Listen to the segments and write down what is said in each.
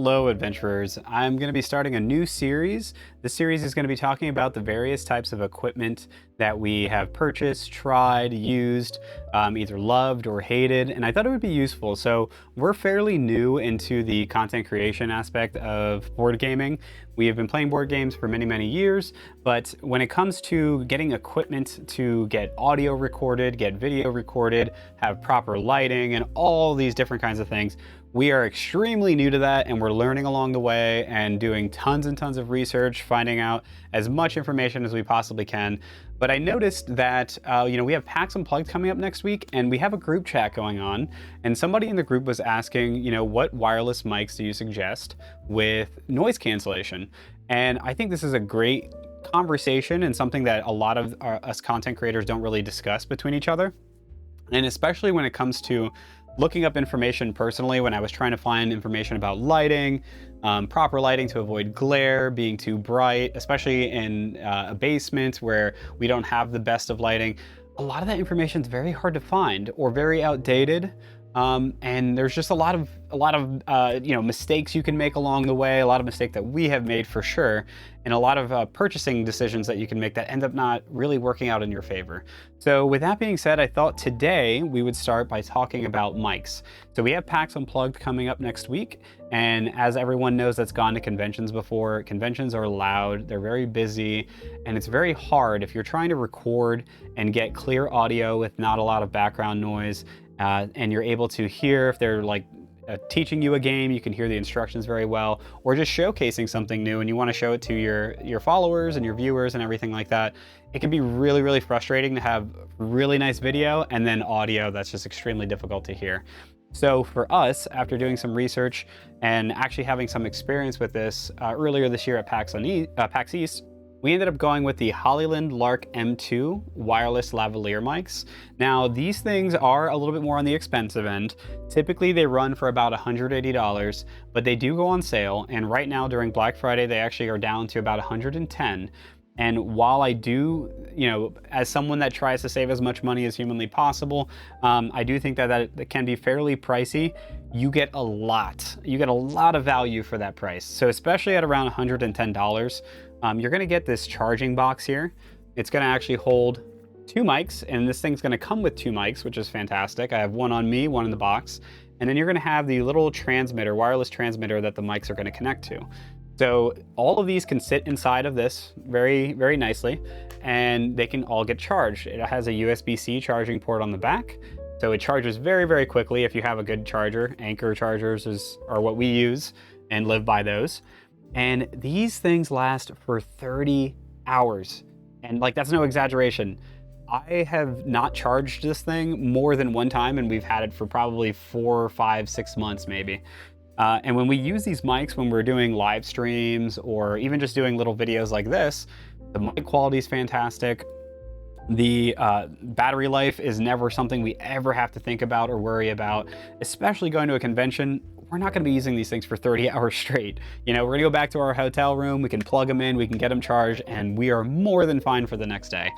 Hello, adventurers. I'm going to be starting a new series. This series is going to be talking about the various types of equipment that we have purchased, tried, used, either loved or hated, and I thought it would be useful. So we're fairly new into the content creation aspect of board gaming. We have been playing board games for many, many years, but when it comes to getting equipment to get audio recorded, get video recorded, have proper lighting, and all these different kinds of things, we are extremely new to that, and we're learning along the way and doing tons and tons of research, finding out as much information as we possibly can. But I noticed that, we have PAX Unplugged coming up next week, and we have a group chat going on, and somebody in the group was asking, what wireless mics do you suggest with noise cancellation? And I think this is a great conversation and something that a lot of us content creators don't really discuss between each other. And especially when it comes to looking up information personally, when I was trying to find information about lighting, proper lighting to avoid glare, being too bright, especially in a basement where we don't have the best of lighting, a lot of that information is very hard to find or very outdated. And there's just a lot of mistakes you can make along the way, a lot of mistakes that we have made for sure, and a lot of purchasing decisions that you can make that end up not really working out in your favor. So with that being said, I thought today we would start by talking about mics. So we have PAX Unplugged coming up next week, and as everyone knows that's gone to conventions before, conventions are loud, they're very busy, and it's very hard if you're trying to record and get clear audio with not a lot of background noise. And you're able to hear if they're teaching you a game, you can hear the instructions very well, or just showcasing something new and you want to show it to your followers and your viewers and everything like that. It can be really, really frustrating to have really nice video and then audio that's just extremely difficult to hear. So for us, after doing some research and actually having some experience with this earlier this year at PAX East, we ended up going with the Hollyland Lark M2 wireless lavalier mics. Now, these things are a little bit more on the expensive end. Typically, they run for about $180, but they do go on sale. And right now, during Black Friday, they actually are down to about $110. And while I do, as someone that tries to save as much money as humanly possible, I do think that can be fairly pricey. You get a lot of value for that price. So especially at around $110, you're gonna get this charging box here. It's gonna actually hold two mics, and this thing's gonna come with two mics, which is fantastic. I have one on me, one in the box, and then you're gonna have the little transmitter, wireless transmitter that the mics are gonna connect to. So all of these can sit inside of this very, very nicely, and they can all get charged. It has a USB-C charging port on the back, so it charges very, very quickly if you have a good charger. Anchor chargers are what we use and live by those. And these things last for 30 hours. And that's no exaggeration. I have not charged this thing more than one time, and we've had it for probably 4, 5, 6 months maybe. And when we use these mics, when we're doing live streams or even just doing little videos like this, the mic quality is fantastic. The battery life is never something we ever have to think about or worry about, especially going to a convention. We're not going to be using these things for 30 hours straight. We're going to go back to our hotel room, we can plug them in, we can get them charged, and we are more than fine for the next day.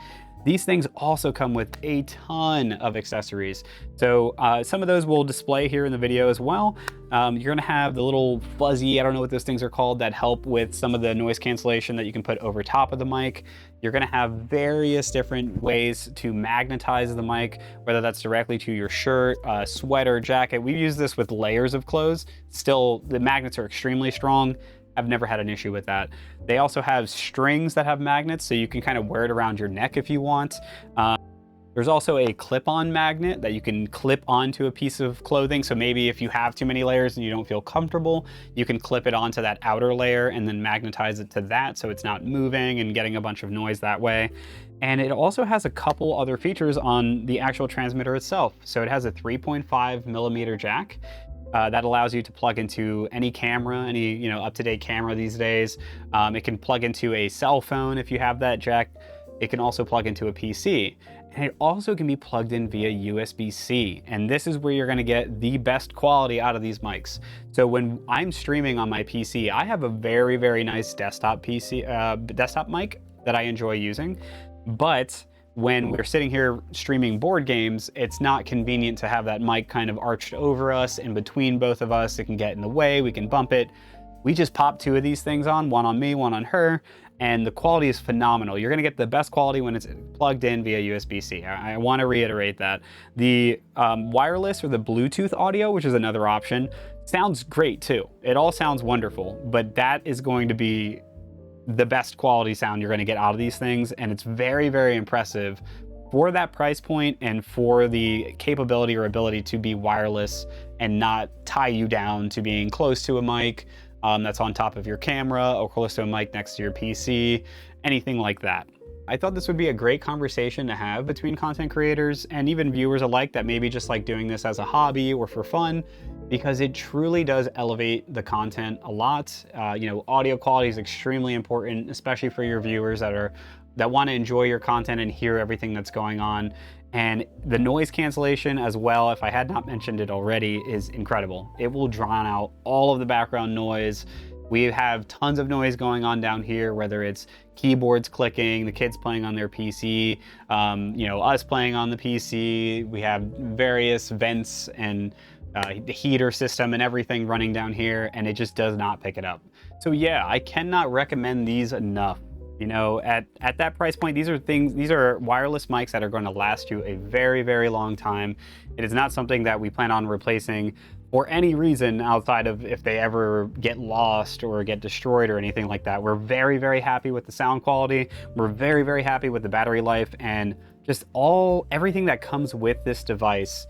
These things also come with a ton of accessories. So some of those we'll display here in the video as well. You're gonna have the little fuzzy, I don't know what those things are called, that help with some of the noise cancellation that you can put over top of the mic. You're gonna have various different ways to magnetize the mic, whether that's directly to your shirt, sweater, jacket. We use this with layers of clothes. Still, the magnets are extremely strong. I've never had an issue with that. They also have strings that have magnets, so you can kind of wear it around your neck if you want. There's also a clip-on magnet that you can clip onto a piece of clothing. So maybe if you have too many layers and you don't feel comfortable, you can clip it onto that outer layer and then magnetize it to that so it's not moving and getting a bunch of noise that way. And it also has a couple other features on the actual transmitter itself. So it has a 3.5 millimeter jack. That allows you to plug into any camera, any up-to-date camera these days. It can plug into a cell phone if you have that jack. It can also plug into a PC. And it also can be plugged in via USB-C. And this is where you're gonna get the best quality out of these mics. So when I'm streaming on my PC, I have a very, very nice desktop PC, desktop mic that I enjoy using. But when we're sitting here streaming board games, it's not convenient to have that mic kind of arched over us in between both of us. It can get in the way, we can bump it. We just pop 2 of these things one on me, one on her, and the quality is phenomenal. You're gonna get the best quality when it's plugged in via USB-C. I wanna reiterate that. The wireless or the Bluetooth audio, which is another option, sounds great too. It all sounds wonderful, but that is going to be the best quality sound you're gonna get out of these things, and it's very, very impressive for that price point and for the capability or ability to be wireless and not tie you down to being close to a mic that's on top of your camera or close to a mic next to your PC, anything like that. I thought this would be a great conversation to have between content creators and even viewers alike that maybe just like doing this as a hobby or for fun, because it truly does elevate the content a lot. You know, audio quality is extremely important, especially for your viewers that want to enjoy your content and hear everything that's going on. And the noise cancellation as well, if I had not mentioned it already, is incredible. It will drown out all of the background noise. We have tons of noise going on down here, whether it's keyboards clicking, the kids playing on their PC, you know, us playing on the PC. We have various vents and the heater system and everything running down here, and it just does not pick it up. So yeah, I cannot recommend these enough. You know, at that price point, these are wireless mics that are going to last you a very, very long time. It is not something that we plan on replacing for any reason outside of if they ever get lost or get destroyed or anything like that. We're very, very happy with the sound quality. We're very, very happy with the battery life and just everything that comes with this device.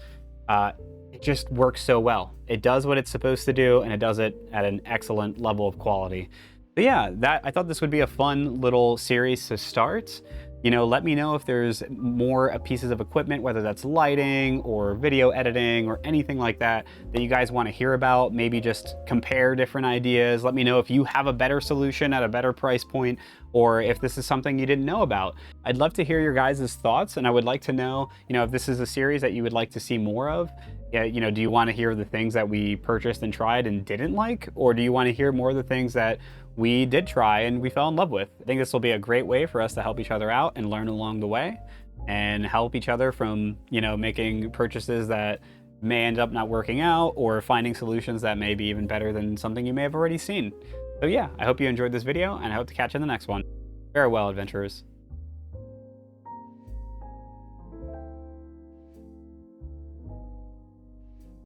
It just works so well. It does what it's supposed to do, and it does it at an excellent level of quality. But yeah, I thought this would be a fun little series to start. You know, let me know if there's more pieces of equipment, whether that's lighting or video editing or anything like that you guys want to hear about. Maybe just compare different ideas. Let me know if you have a better solution at a better price point, or if this is something you didn't know about. I'd love to hear your guys' thoughts, and I would like to know, you know, if this is a series that you would like to see more of. Yeah, you know, do you want to hear the things that we purchased and tried and didn't like, or do you want to hear more of the things that we did try and we fell in love with? I think this will be a great way for us to help each other out and learn along the way and help each other from, you know, making purchases that may end up not working out, or finding solutions that may be even better than something you may have already seen. So yeah, I hope you enjoyed this video, and I hope to catch you in the next one. Farewell, adventurers.